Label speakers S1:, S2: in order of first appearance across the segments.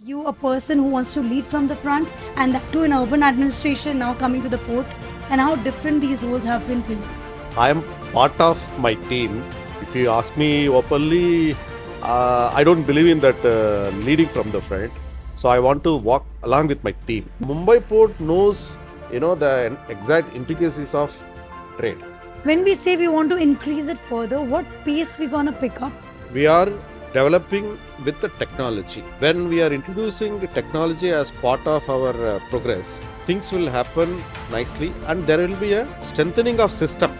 S1: You, a person who wants to lead from the front, and that too in urban administration, now coming to the port, and how different these roles have been for you.
S2: I am part of my team. If you ask me openly, I don't believe in that leading from the front. So I want to walk along with my team. Mumbai Port knows, the exact intricacies of trade.
S1: When we say we want to increase it further, what pace we gonna pick up?
S2: We are developing with the technology. When we are introducing the technology as part of our progress, things will happen nicely and there will be a strengthening of system.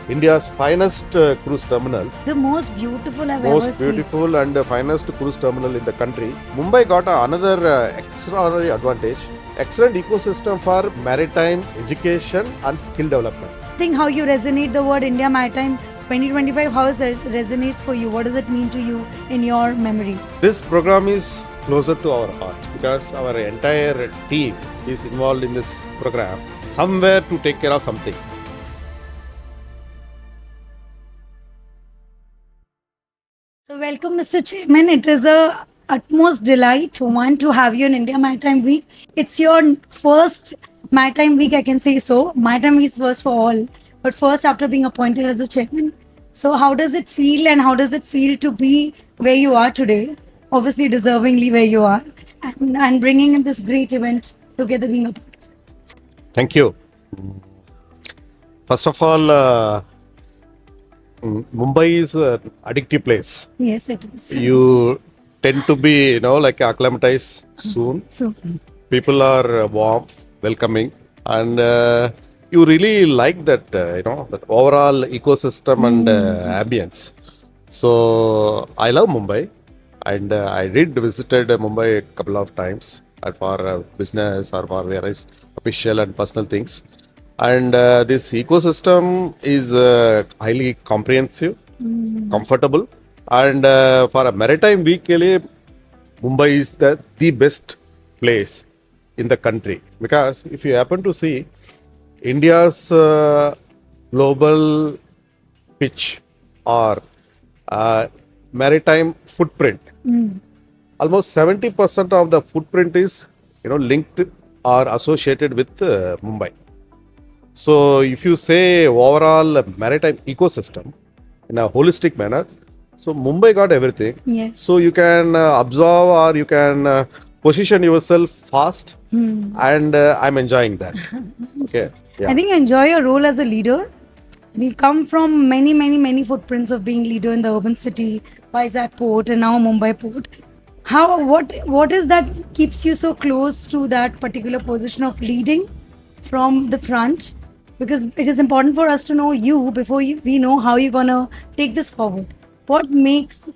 S2: India's finest cruise terminal,
S1: The most beautiful I've ever
S2: most
S1: seen.
S2: beautiful and finest cruise terminal in the country. Mumbai got another extraordinary advantage. Excellent ecosystem for maritime education and skill development.
S1: Think how you resonate the word India Maritime 2025, how it resonates for you? What does it mean to you in your memory?
S2: This program is closer to our heart because our entire team is involved in this program, somewhere to take care of something.
S1: So welcome, Mr. Chairman. It is a utmost delight to have you in India Maritime Week. It's your first Maritime Week, I can say so. Maritime Week is first for all, but first after being appointed as a chairman. So how does it feel, and how does it feel to be where you are today? Obviously, deservingly where you are, and bringing in this great event together, being a part of it.
S2: Thank you. First of all, Mumbai is an addictive place.
S1: Yes, it is.
S2: You tend to be, like acclimatized soon.
S1: So
S2: People are warm, welcoming, and you really like that, that overall ecosystem and ambience. So I love Mumbai, and I did visited Mumbai a couple of times for business or for various official and personal things. And this ecosystem is highly comprehensive, comfortable, and for a maritime week, ke liye, Mumbai is the best place in the country, because if you happen to see India's global pitch or maritime footprint, almost 70% of the footprint is linked or associated with Mumbai. So if you say overall maritime ecosystem in a holistic manner, so Mumbai got everything.
S1: yes.
S2: So you can absorb or you can position yourself fast, and I'm enjoying that. Okay. Yeah.
S1: I think you enjoy your role as a leader. You come from many footprints of being leader in the urban city, Vizag Port, and now Mumbai Port. What is that keeps you so close to that particular position of leading from the front? Because it is important for us to know you before we know how you're gonna take this forward. What makes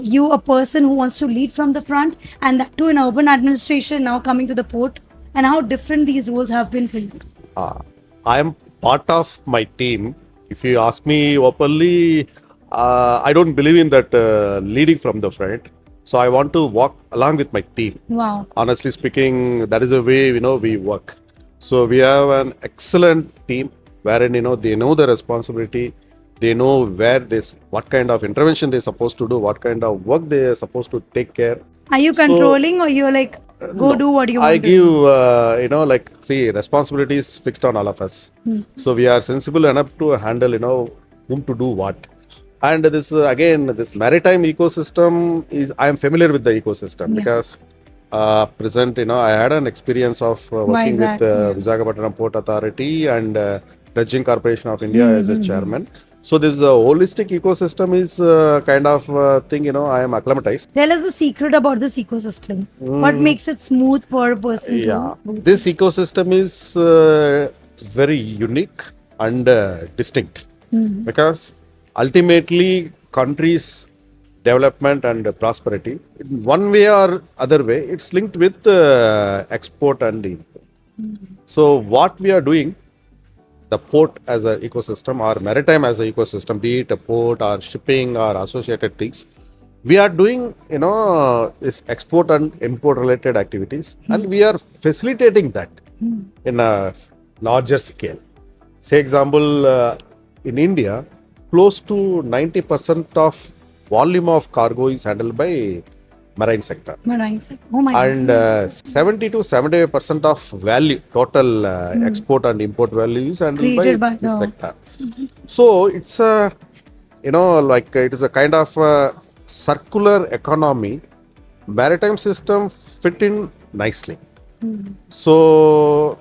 S1: you a person who wants to lead from the front, and that too in urban administration, now coming to the port, and how different these roles have been for you?
S2: I am part of my team. If you ask me openly, I don't believe in that leading from the front. So I want to walk along with my team.
S1: Wow.
S2: Honestly speaking, that is the way we work. So we have an excellent team wherein they know the responsibility, they know what kind of intervention they're supposed to do, what kind of work they're supposed to take care.
S1: Are you
S2: So,
S1: controlling, or you're like, go
S2: no,
S1: do what you want
S2: I
S1: to
S2: give,
S1: do?
S2: see, responsibility is fixed on all of us. So we are sensible enough to handle, whom to do what. And this, again, this maritime ecosystem I am familiar with the ecosystem,
S1: Yeah.
S2: because present, I had an experience of working
S1: Vizag,
S2: with Visakhapatnam Port Authority and Dredging Corporation of India as a chairman. So this holistic ecosystem is kind of thing, I am acclimatized.
S1: Tell us the secret about this ecosystem. What makes it smooth for a person
S2: Yeah,
S1: to...
S2: this ecosystem is very unique and distinct, because ultimately countries' development and prosperity, in one way or other way, it's linked with export and import. So what we are doing, the port as an ecosystem or maritime as an ecosystem, be it a port or shipping or associated things, we are doing this export and import related activities, and we are facilitating that in a larger scale. Say example, in India, close to 90% of volume of cargo is handled by marine sector.
S1: Marine sector. Oh my
S2: And
S1: God.
S2: 70 to 75% of value, total export and import value is handled by
S1: Created by
S2: this
S1: the.
S2: sector. So it's a, like it is a kind of a circular economy. Maritime system fit in nicely. So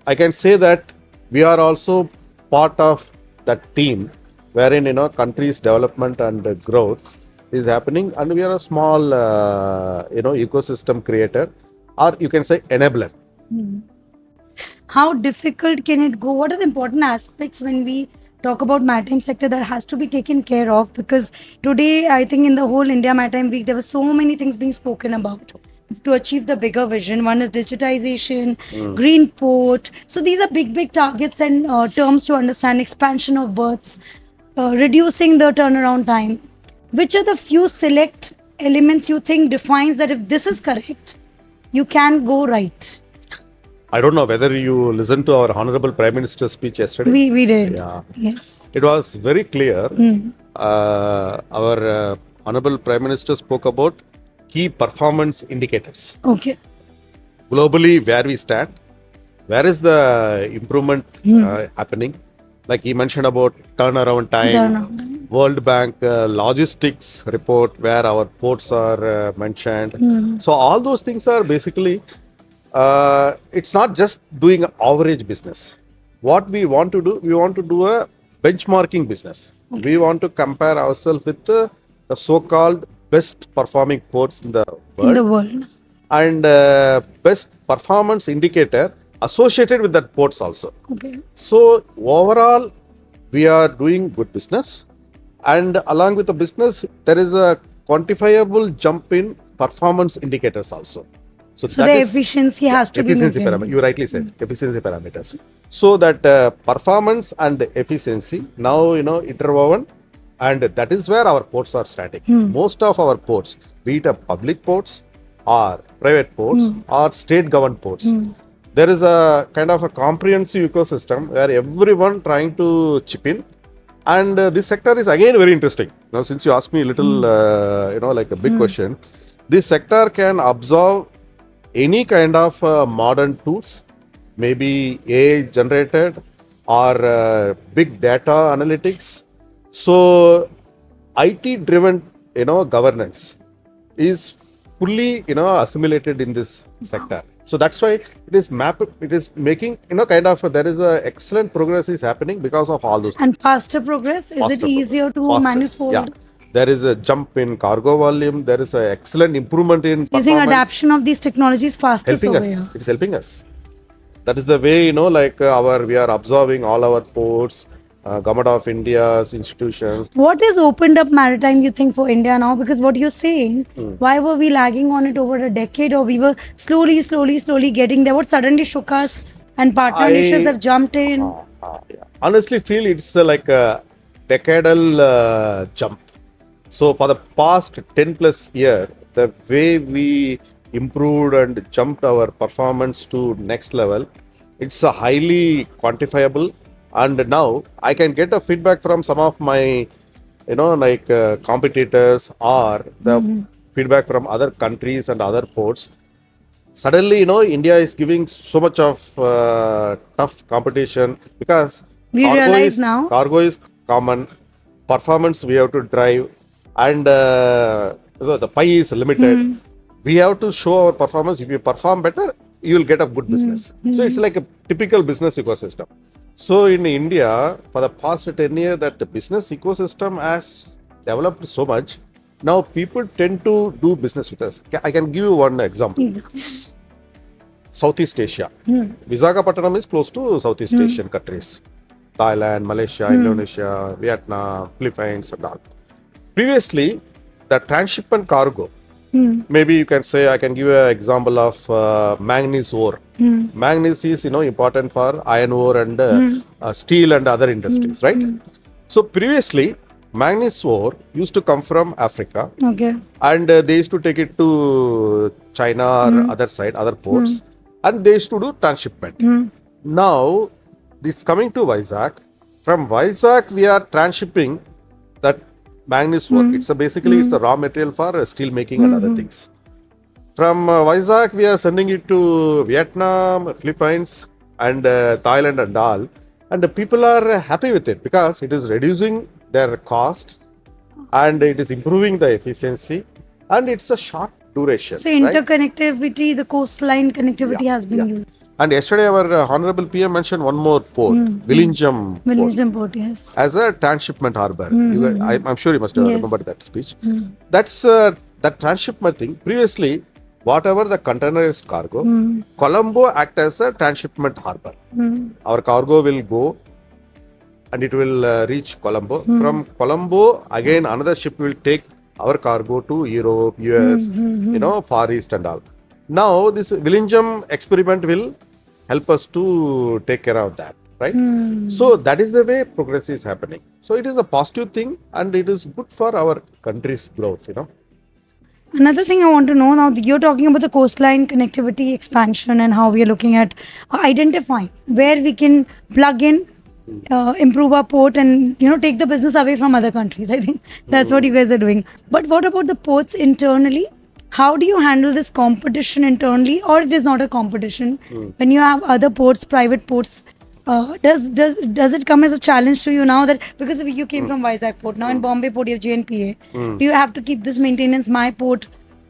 S2: I can say that we are also part of that team wherein country's development and growth is happening, and we are a small ecosystem creator, or you can say enabler.
S1: How difficult can it go? What are the important aspects when we talk about maritime sector that has to be taken care of? Because today, I think in the whole India Maritime Week, there were so many things being spoken about to achieve the bigger vision. One is digitization, green port. So these are big targets and terms to understand. Expansion of berths, reducing the turnaround time. Which are the few select elements you think defines that if this is correct, you can go right?
S2: I don't know whether you listened to our Honorable Prime Minister's speech yesterday.
S1: We did.
S2: Yeah.
S1: Yes.
S2: It was very clear. Our Honorable Prime Minister spoke about key performance indicators.
S1: Okay.
S2: Globally, where we stand, where is the improvement happening? Like he mentioned about turnaround time, World Bank logistics report where our ports are mentioned. So all those things are basically, it's not just doing average business. What we want to do, we want to do a benchmarking business. We want to compare ourselves with the so-called best performing ports in the world. And best performance indicator associated with that ports also.
S1: Okay.
S2: So overall, we are doing good business, and along with the business, there is a quantifiable jump in performance indicators also.
S1: So the efficiency has to be
S2: efficiency parameter. You rightly said efficiency parameters. So that performance and efficiency now interwoven, and that is where our ports are static. Most of our ports, be it a public ports or private ports or state governed ports, there is a kind of a comprehensive ecosystem where everyone trying to chip in. And this sector is again very interesting. Now, since you asked me a little, like a big question, this sector can absorb any kind of modern tools, maybe AI generated or big data analytics. So, IT driven, governance is fully, assimilated in this sector. So that's why it is making, kind of, there is a excellent progress is happening because of all those
S1: things. And faster progress? Is it easier to manifold?
S2: Yeah. There is a jump in cargo volume. There is an excellent improvement in performance.
S1: Using adaptation of these technologies faster.
S2: Helping us. It is helping us. That is the way, we are absorbing all our ports, Government of India's institutions.
S1: What has opened up maritime, you think, for India now? Because what you're saying, why were we lagging on it over a decade, or we were slowly getting there? What suddenly shook us and partner nations have jumped in?
S2: Honestly feel it's like a decadal jump. So for the past 10 plus year, the way we improved and jumped our performance to next level, it's a highly quantifiable. And now I can get a feedback from some of my, competitors, or the feedback from other countries and other ports. Suddenly, India is giving so much of tough competition because
S1: we realize now
S2: cargo is common, performance we have to drive, and the pie is limited. We have to show our performance. If you perform better, you will get a good business. So it's like a typical business ecosystem. So in India, for the past 10 years, that the business ecosystem has developed so much. Now people tend to do business with us. I can give you one example. Southeast Asia. Visakhapatnam is close to Southeast Asian countries. Thailand, Malaysia, Indonesia, Vietnam, Philippines and all. Previously, the transshipment cargo, maybe you can say, I can give you an example of manganese ore. Manganese is, important for iron ore and steel and other industries, right? So previously, manganese ore used to come from Africa.
S1: Okay.
S2: And they used to take it to China or other ports. And they used to do transshipment. Now, it's coming to Vizag. From Vizag, we are transshipping that manganese ore. It's basically it's a raw material for steel making and other things. From Vizag, we are sending it to Vietnam, Philippines, and Thailand and all. And the people are happy with it because it is reducing their cost and it is improving the efficiency and it's a short duration.
S1: So
S2: right?
S1: interconnectivity, the coastline connectivity has been used.
S2: And yesterday our Honorable PM mentioned one more port, Vizhinjam Port,
S1: Vizhinjam Port, yes.
S2: as a transshipment harbor. I'm sure you must have remembered that speech. That's that transshipment thing. Previously, whatever the containerized cargo, Colombo act as a transshipment harbor. Our cargo will go and it will reach Colombo. From Colombo, again another ship will take our cargo to Europe, US, Far East and all. Now this Vizhinjam experiment will help us to take care of that, right? So that is the way progress is happening. So it is a positive thing and it is good for our country's growth,
S1: Another thing I want to know now, you're talking about the coastline connectivity expansion and how we are looking at identifying where we can plug in, improve our port and take the business away from other countries. I think that's what you guys are doing. But what about the ports internally? How do you handle this competition internally, or it is not a competition when you have other ports, private ports? Does it come as a challenge to you now that because you came from Vizag Port, now in Bombay Port you have JNPA, do you have to keep this maintenance? My port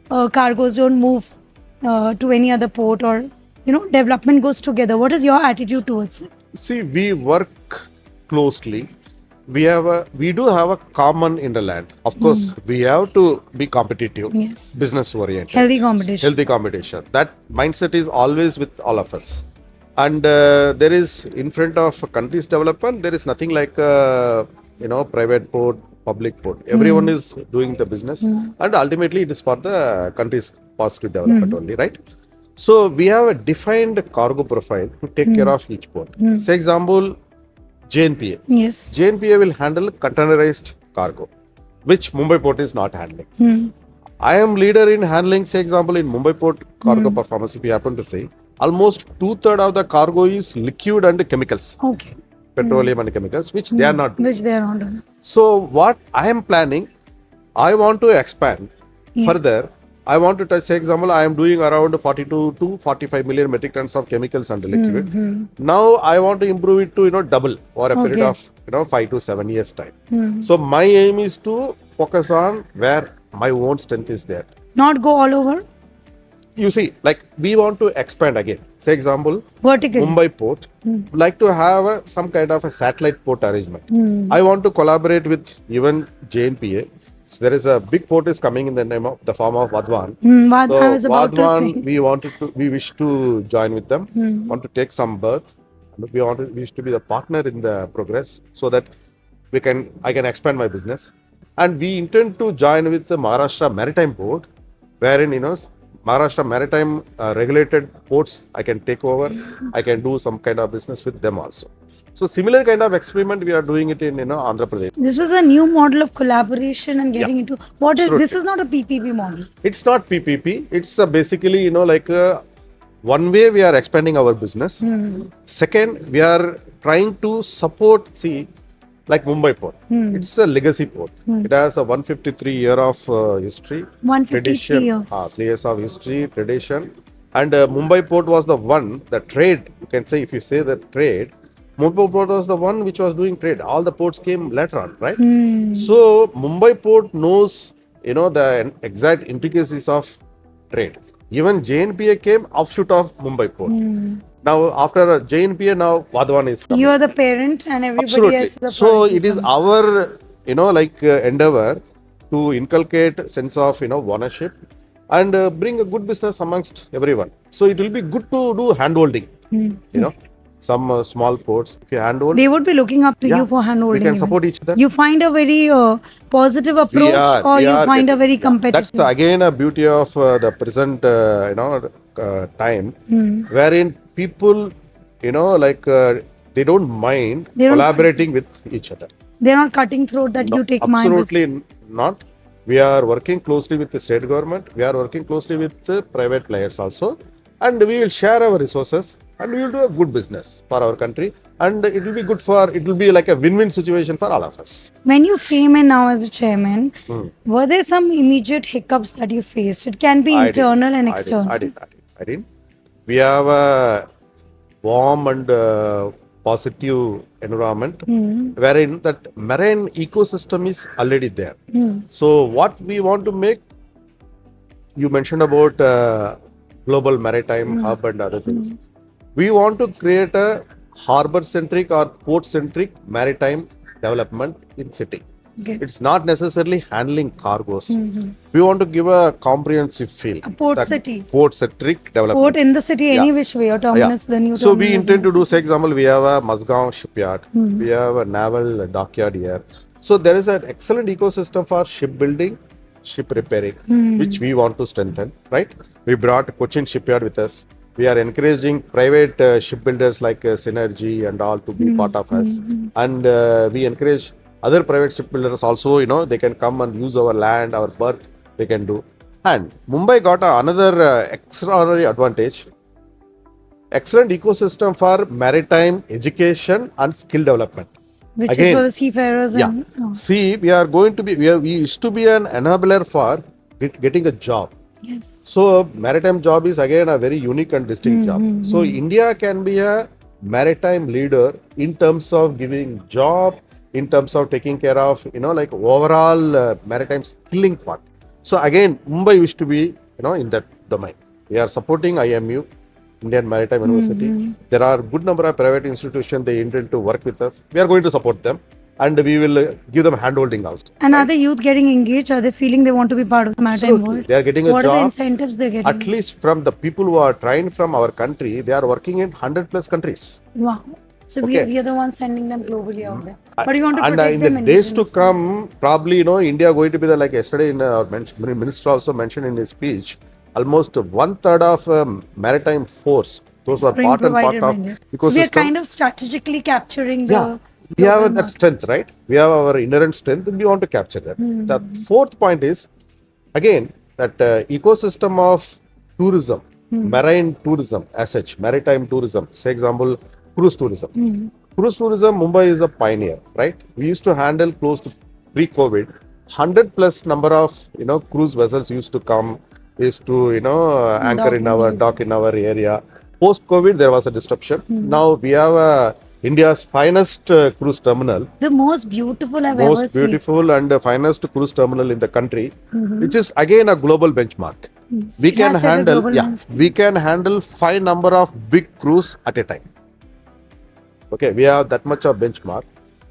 S1: cargoes don't move to any other port, or development goes together. What is your attitude towards it?
S2: See, we work closely. We do have a common interland. Of course, we have to be competitive, business oriented,
S1: healthy
S2: competition. That mindset is always with all of us. And there is, in front of a country's development, there is nothing like private port, public port. Everyone is doing the business, and ultimately it is for the country's positive development only, right? So we have a defined cargo profile to take care of each port. Say example, JNPA.
S1: Yes.
S2: JNPA will handle containerized cargo, which Mumbai Port is not handling. I am leader in handling, say example, in Mumbai Port cargo performance, if you happen to say, almost 2/3 of the cargo is liquid and chemicals.
S1: Okay.
S2: Petroleum and chemicals, which they are not doing.
S1: Which they are not doing.
S2: So what I am planning, I want to expand further. I want to say example, I am doing around 42 to 45 million metric tons of chemicals and liquid. Now I want to improve it to double over a period of 5 to 7 years time. So my aim is to focus on where my own strength is there.
S1: Not go all over.
S2: You see, like we want to expand again. Say example,
S1: vertically.
S2: Mumbai Port, like to have some kind of a satellite port arrangement. I want to collaborate with even JNPA. So there is a big port is coming in the form of Vadavan. So Vadavan, we wish to join with them. Want to take some berth. We wish to be the partner in the progress so that I can expand my business. And we intend to join with the Maharashtra Maritime Port, wherein Maharashtra Maritime regulated ports I can take over. I can do some kind of business with them also. So similar kind of experiment we are doing it in Andhra Pradesh.
S1: This is a new model of collaboration and getting into what is
S2: Absolutely.
S1: This is not a PPP model.
S2: It's not PPP. It's basically one way we are expanding our business. Second, we are trying to support. Like Mumbai Port, it's a legacy port. It has a 153 year of history,
S1: 153 years.
S2: 3 years of history, tradition. And Mumbai Port was the one, the trade, you can say, if you say the trade, Mumbai Port was the one which was doing trade. All the ports came later on, right? So Mumbai Port knows, the exact intricacies of trade. Even JNPA came offshoot of Mumbai Port. Now, after JNPA, now Vadavan is coming.
S1: You are the parent and everybody
S2: Absolutely.
S1: else is the
S2: So
S1: prodigy
S2: it is
S1: from
S2: our, endeavor to inculcate sense of, ownership and bring a good business amongst everyone. So it will be good to do handholding, some small ports. If you handhold,
S1: They would be looking up to you for handholding.
S2: we can
S1: even.
S2: support each other.
S1: You find a very positive approach, or you find a very competitive.
S2: That's again a beauty of the present, time, wherein people, they don't mind collaborating with each other.
S1: They're not cutting throat that you take my business.
S2: Absolutely not. We are working closely with the state government. We are working closely with the private players also. And we will share our resources and we will do a good business for our country, and it will be good for, it will be like a win-win situation for all of us.
S1: When you came in now as a chairman, were there some immediate hiccups that you faced? It can be internal and external.
S2: I did. We have a warm and positive environment wherein that marine ecosystem is already there. So what we want to make, you mentioned about global maritime hub and other things. We want to create a harbor-centric or port-centric maritime development in city.
S1: Okay.
S2: It's not necessarily handling cargoes. We want to give a comprehensive feel.
S1: A port city.
S2: Port-centric development.
S1: Port in the city, any which way, or terminus, the new
S2: So
S1: terminus.
S2: we intend to do, say example, we have a Mazgaon shipyard. We have a naval dockyard here. So there is an excellent ecosystem for shipbuilding, ship repairing, which we want to strengthen, right? We brought Cochin shipyard with us. We are encouraging private shipbuilders like Synergy and all to be part of us. And we encourage other private shipbuilders also, they can come and use our land, our berth, they can do. And Mumbai got another extraordinary advantage. Excellent ecosystem for maritime education and skill development.
S1: Which
S2: Again,
S1: is for the seafarers. And,
S2: See, we are going to be, we used to be an enabler for getting a job.
S1: Yes.
S2: So maritime job is again a very unique and distinct job. So India can be a maritime leader in terms of giving job, in terms of taking care of, like overall maritime skilling part. So again, Mumbai used to be, in that domain. We are supporting IMU, Indian Maritime University. There are good number of private institutions, they intend to work with us. We are going to support them and we will give them handholding also.
S1: And are the youth getting engaged? Are they feeling they want to be part of the maritime world?
S2: They are getting a
S1: what
S2: job.
S1: What are the incentives they're getting?
S2: At least from the people who are trained from our country, they are working in 100+ countries.
S1: Wow. So we are the ones sending them globally out there. But you want to
S2: and
S1: protect
S2: in
S1: them
S2: the days to come, probably, India going to be like yesterday our minister also mentioned in his speech, almost 1/3 of maritime force, those are part and part of ecosystem.
S1: So we are kind of strategically capturing the...
S2: We have that strength, right? We have our inherent strength and we want to capture that. The fourth point is, again, that ecosystem of tourism, marine tourism as such, maritime tourism, say example, cruise tourism. Cruise tourism, Mumbai is a pioneer, right? We used to handle close to pre-COVID, 100+ number of, cruise vessels used to come, used to, anchor in our dock in our area. Post-COVID, there was a disruption. Now we have India's finest cruise terminal.
S1: The most beautiful I've ever seen.
S2: Most beautiful and finest cruise terminal in the country, which is again a global benchmark. We can handle, we can handle 5 number of big cruise at a time. Okay, we have that much of benchmark,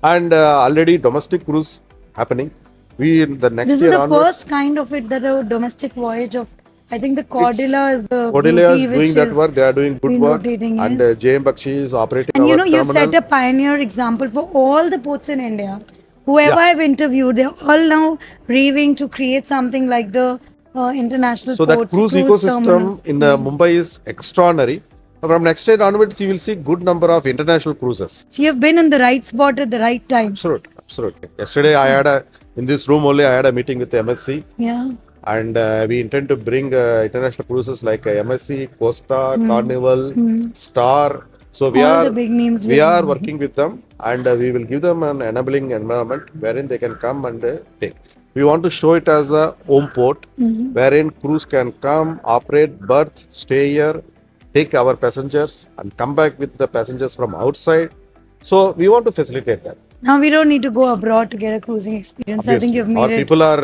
S2: and already domestic cruise happening. We in the next
S1: this
S2: year
S1: is the
S2: onwards,
S1: first kind of it that a domestic voyage of, I think the Cordilla is the
S2: Cordilla
S1: beauty,
S2: is doing that work. They are doing good work, and JNPT is operating.
S1: And
S2: our
S1: you've
S2: terminal.
S1: set a pioneer example for all the ports in India. Whoever I've interviewed, they're all now raving to create something like the international
S2: So
S1: port.
S2: that cruise ecosystem in Mumbai is extraordinary. From next year onwards, you will see good number of international cruises.
S1: So you've been in the right spot at the right time.
S2: Absolutely. Yesterday, I had in this room only, I had a meeting with the MSC.
S1: Yeah.
S2: And we intend to bring international cruises like MSC, Costa, Carnival, Star. So we
S1: all the big names
S2: we are working with them, and we will give them an enabling environment wherein they can come and take. We want to show it as a home port, wherein cruise can come, operate, berth, stay here, take our passengers and come back with the passengers from outside. So we want to facilitate that.
S1: Now we don't need to go abroad to get a cruising experience.
S2: Obviously.
S1: I think you've made
S2: our
S1: it.
S2: People are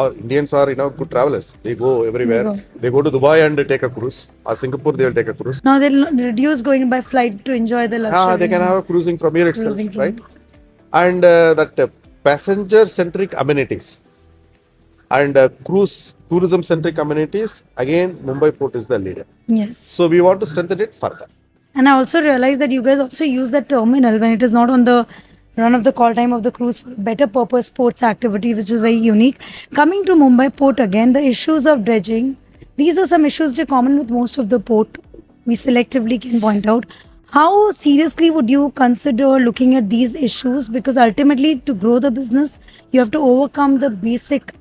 S2: our Indians are good travelers. They go everywhere. They go to Dubai and take a cruise. Or Singapore, they will take a cruise.
S1: Now they'll reduce going by flight to enjoy the luxury.
S2: They can have a cruising from here itself, right? And that passenger-centric amenities and cruise tourism-centric amenities, again, Mumbai Port is the leader.
S1: Yes.
S2: So we want to strengthen it further.
S1: And I also realized that you guys also use that terminal when it is not on the run of the call time of the cruise for better purpose sports activity, which is very unique. Coming to Mumbai Port again, the issues of dredging, these are some issues which are common with most of the port. We selectively can point out. How seriously would you consider looking at these issues? Because ultimately, to grow the business, you have to overcome the basic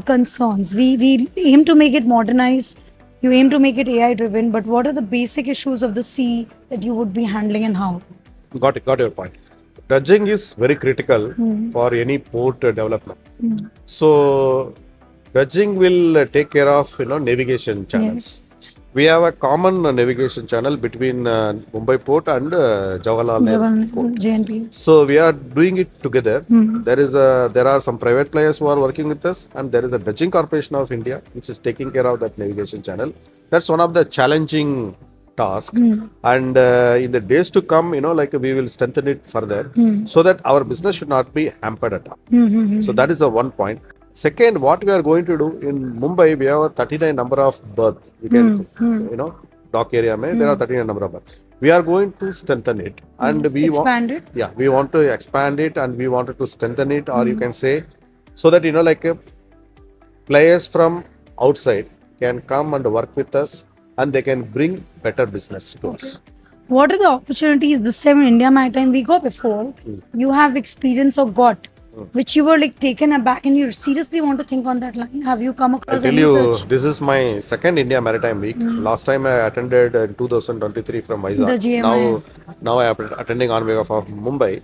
S1: concerns. We aim to make it modernized. You aim to make it AI driven, but what are the basic issues of the sea that you would be handling and how?
S2: Got your point. Dredging is very critical for any port development. So dredging will take care of navigation channels.
S1: Yes.
S2: We have a common navigation channel between Mumbai Port and Jawaharlal Nehru Port.
S1: JNPT.
S2: So we are doing it together. There are some private players who are working with us, and there is a Dredging Corporation of India which is taking care of that navigation channel. That's one of the challenging tasks. And in the days to come, we will strengthen it further so that our business should not be hampered at all. So that is the one point. Second, what we are going to do in Mumbai, we have a 39 number of berths. We can, dock area, there are 39 number of berths. We are going to strengthen it, and we
S1: expand it.
S2: Yeah, we want to expand it, and we wanted to strengthen it, or you can say, so that players from outside can come and work with us, and they can bring better business to us.
S1: What are the opportunities this time in India Maritime week or before you have experience or got, which you were like taken aback and you seriously want to think on that line? Have you come
S2: I'll
S1: across
S2: tell
S1: any
S2: you,
S1: such?
S2: this is my second India Maritime Week. Last time I attended in 2023 from Vizag.
S1: The GMIS.
S2: Now I am attending on behalf of Mumbai.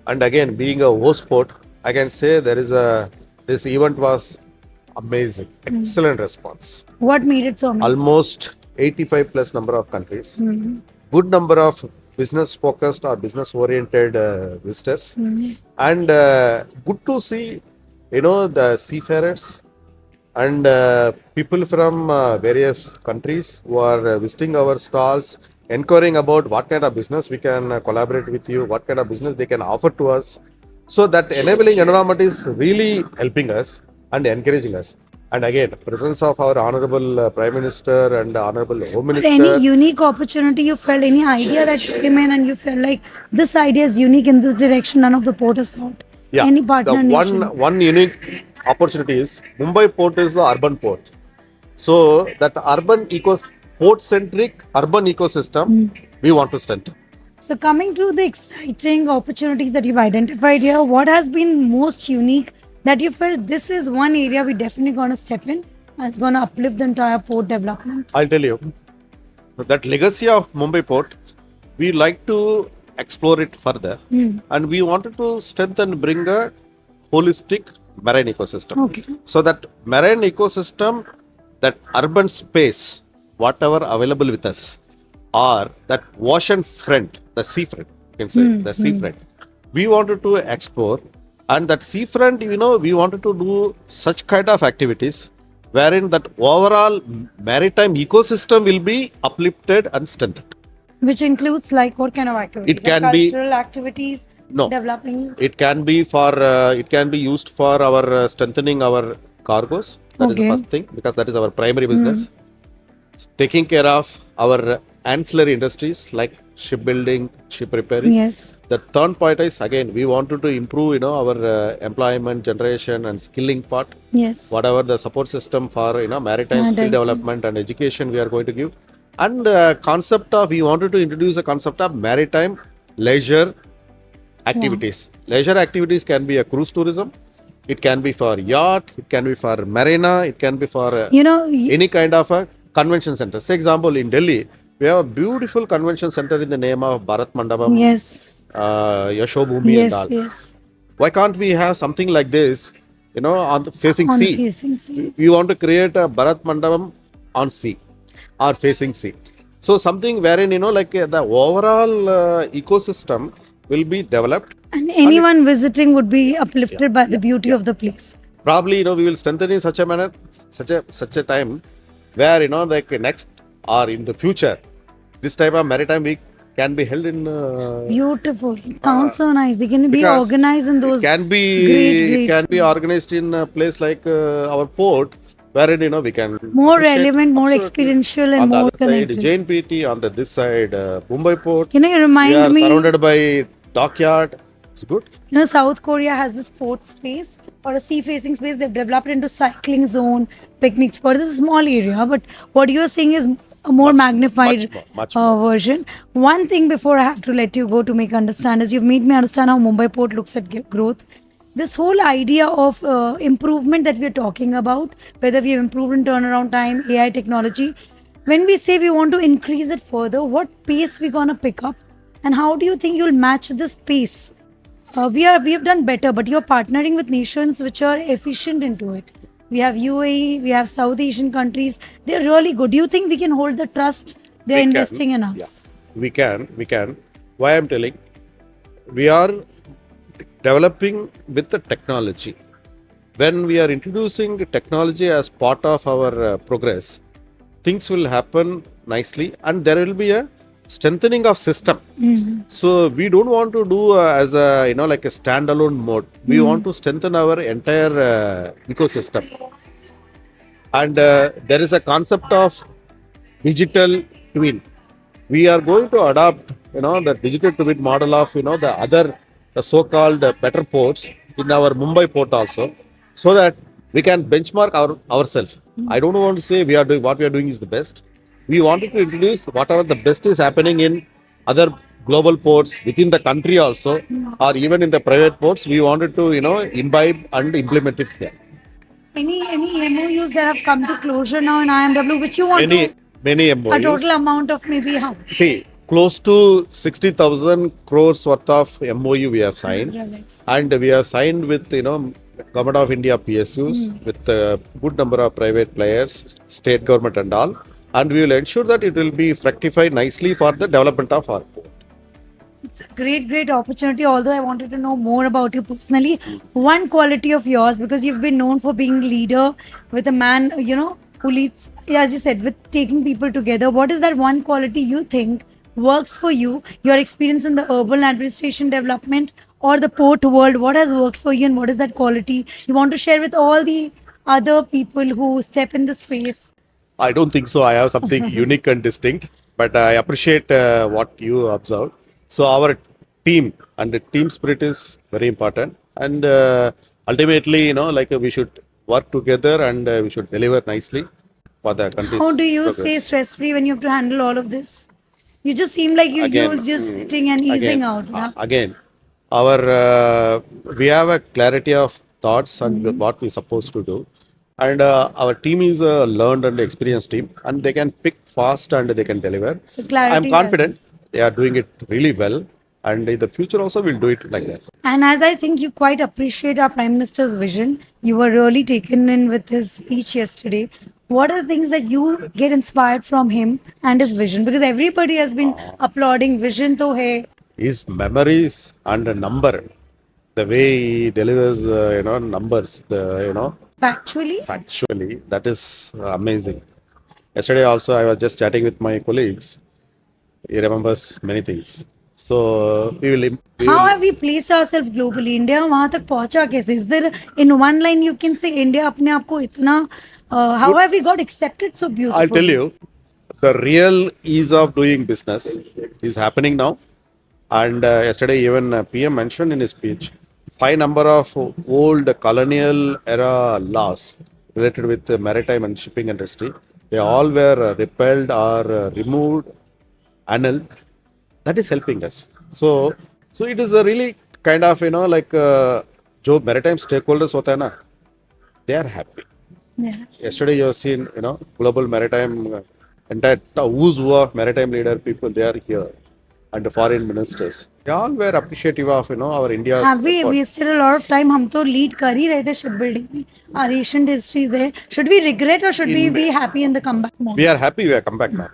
S2: And again, being a host port, I can say this event was amazing. Excellent response.
S1: What made it so amazing?
S2: Almost 85 plus number of countries. Good number of business focused or business oriented visitors. And good to see, the seafarers and people from various countries who are visiting our stalls, inquiring about what kind of business we can collaborate with you, what kind of business they can offer to us. So that enabling environment is really helping us and encouraging us. And again, presence of our Honorable Prime Minister and Honorable Home Minister.
S1: Any unique opportunity you felt, any idea that came in and you felt like this idea is unique in this direction, none of the port has thought?
S2: Yeah,
S1: Any partner
S2: the
S1: nation?
S2: one unique opportunity is Mumbai Port is the urban port. So that port-centric urban ecosystem, we want to strengthen.
S1: So coming to the exciting opportunities that you've identified here, what has been most unique that you felt this is one area we definitely going to step in and it's going to uplift the entire port development?
S2: I'll tell you, that legacy of Mumbai Port, we like to explore it further, and we wanted to strengthen, bring a holistic marine ecosystem.
S1: Okay.
S2: So that marine ecosystem, that urban space, whatever available with us, or that ocean front, the seafront, you can say, the seafront, we wanted to explore. And that seafront, we wanted to do such kind of activities wherein that overall maritime ecosystem will be uplifted and strengthened.
S1: Which includes like what kind of activities?
S2: It can
S1: like
S2: be
S1: cultural activities.
S2: No.
S1: Developing.
S2: It can be used for our strengthening our cargoes. That is the first thing, because that is our primary business. Taking care of our ancillary industries like shipbuilding, ship repairing.
S1: Yes.
S2: The third point is, again, we wanted to improve, our employment generation and skilling part.
S1: Yes.
S2: Whatever the support system for, maritime skill development and education we are going to give. And we wanted to introduce a concept of maritime leisure activities. Leisure activities can be a cruise tourism. It can be for yacht. It can be for marina. It can be for any kind of a convention center. Say example, in Delhi, we have a beautiful convention center in the name of Bharat Mandapam.
S1: Yes.
S2: Yashobhumi and all.
S1: Yes.
S2: Why can't we have something like this, on the facing sea?
S1: Facing sea.
S2: We want to create a Bharat Mandapam on sea or facing sea. So something wherein, the overall ecosystem will be developed.
S1: And anyone visiting would be uplifted by the beauty of the place.
S2: Probably, we will strengthen in such a manner, such a time where, next or in the future, this type of maritime week can be held in.
S1: Beautiful. It sounds so nice. They can be organized in those.
S2: Can be organized in a place like our port, wherein we can.
S1: More relevant, more experiential, and
S2: on
S1: more
S2: the other
S1: connected.
S2: Side, JNPT on this side, Mumbai Port.
S1: You remind me.
S2: We are surrounded by dockyard. It's good.
S1: South Korea has this port space or a sea-facing space. They've developed into cycling zone, picnic spot. This is a small area, but what you're saying is a more magnified
S2: much more.
S1: version. One thing before I have to let you go to make understand is you've made me understand how Mumbai Port looks at growth. This whole idea of improvement that we're talking about, whether we have improved in turnaround time, AI technology, When we say we want to increase it further, what pace we gonna pick up, and how do you think you'll match this pace? We have done better, but you're partnering with nations which are efficient into it. We have UAE, we have South Asian countries. They're really good. Do you think we can hold the trust they're
S2: We can,
S1: investing in
S2: yeah,
S1: us?
S2: we can. Why I'm telling, we are developing with the technology. When we are introducing technology as part of our progress, things will happen nicely, and there will be a strengthening of system. So we don't want to do as a like a standalone mode. We want to strengthen our entire ecosystem, and there is a concept of digital twin. We are going to adopt the digital twin model of the so-called better ports in our Mumbai port also, so that we can benchmark ourselves. I don't want to say we are doing what we are doing is the best. We wanted to introduce whatever the best is happening in other global ports within the country also, or even in the private ports. We wanted to imbibe and implement it there.
S1: Any MOUs that have come to closure now in IMW, which you want
S2: Many
S1: to
S2: many
S1: a
S2: MOUs.
S1: total amount of maybe how?
S2: See, close to 60,000 crores worth of MOU we have signed,
S1: Relax.
S2: and we have signed with Government of India PSUs, with a good number of private players, state government and all, and we will ensure that it will be fructified nicely for the development of our port.
S1: It's a great opportunity. Although I wanted to know more about you personally, one quality of yours, because you've been known for being leader with a man, who leads, as you said, with taking people together. What is that one quality you think works for you? Your experience in the urban administration development or the port world, what has worked for you, and what is that quality you want to share with all the other people who step in the space?
S2: I don't think so. I have something unique and distinct, but I appreciate what you observed. So our team and the team spirit is very important, and ultimately, we should work together, and we should deliver nicely for the country's
S1: How do you stay
S2: progress.
S1: stress free when you have to handle all of this? You just seem like you
S2: Again,
S1: use just sitting and easing
S2: again,
S1: out. Yeah?
S2: again, our we have a clarity of thoughts and what we're supposed to do, and our team is a learned and experienced team, and they can pick fast and they can deliver.
S1: So
S2: I'm
S1: clarity
S2: confident
S1: helps.
S2: they are doing it really well, and in the future also we'll do it like that.
S1: And as I think you quite appreciate our Prime Minister's vision, you were really taken in with his speech yesterday. What are the things that you get inspired from him and his vision? Because everybody has been applauding vision to hai.
S2: His memories and the number, the way he delivers, numbers,
S1: Factually,
S2: factually, that is amazing. Yesterday also I was just chatting with my colleagues. He remembers many things. So we
S1: how
S2: will
S1: have we placed ourselves globally? India वहाँ तक पहुँचा कैसे? Is there in one line you can say India अपने आप को इतना how have we got accepted so
S2: I'll
S1: beautifully?
S2: tell you, the real ease of doing business is happening now. And yesterday, even PM mentioned in his speech, 5 number of old colonial era laws related with the maritime and shipping industry. They all were repelled or removed, annulled. That is helping us. So it is a really kind of like जो maritime stakeholders होता है ना, they are happy.
S1: Yeah.
S2: Yesterday you have seen, global maritime, entire who's who of maritime leader people, they are here, and the foreign ministers. They all were appreciative of, our India's
S1: Have we
S2: effort.
S1: wasted a lot of time? हम तो lead कर ही रहे थे shipbuilding में. Our Asian history is there. Should we regret or should we
S2: In-
S1: be happy in the comeback mode?
S2: We are happy we have come back now,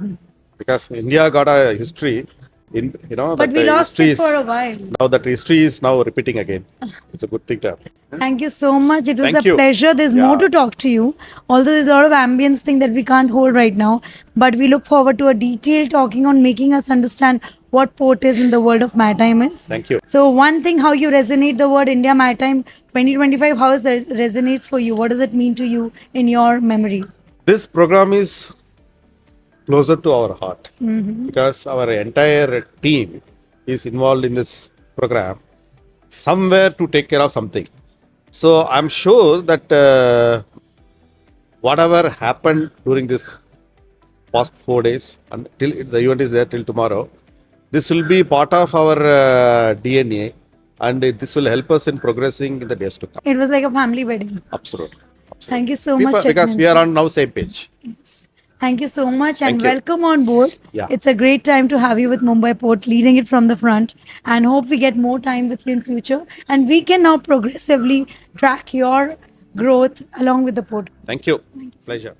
S2: because India got a history in,
S1: But
S2: that
S1: we
S2: the
S1: lost
S2: history
S1: it
S2: is,
S1: for a while.
S2: now that history is now repeating again. It's a good thing to happen.
S1: Thank you so much. It was
S2: Thank
S1: a
S2: you.
S1: pleasure. There's
S2: Yeah.
S1: more to talk to you. Although there's a lot of ambience thing that we can't hold right now. But we look forward to a detailed talking on making us understand what port is in the world of maritime is.
S2: Thank you.
S1: So one thing, how you resonate the word India Maritime 2025, how is it resonates for you? What does it mean to you in your memory?
S2: This program is closer to our heart, because our entire team is involved in this program somewhere to take care of something. So I'm sure that whatever happened during this past 4 days until the event is there till tomorrow, this will be part of our DNA, and this will help us in progressing in the days to come.
S1: It was like a family wedding.
S2: Absolutely.
S1: Thank you so
S2: People,
S1: much.
S2: because we
S1: Chetman
S2: are
S1: sir.
S2: on now same page.
S1: Yes. Thank you so much and
S2: Thank you.
S1: welcome on board.
S2: Yeah.
S1: It's a great time to have you with Mumbai Port, leading it from the front, and hope we get more time with you in future. And we can now progressively track your growth along with the port.
S2: Thank you. Pleasure.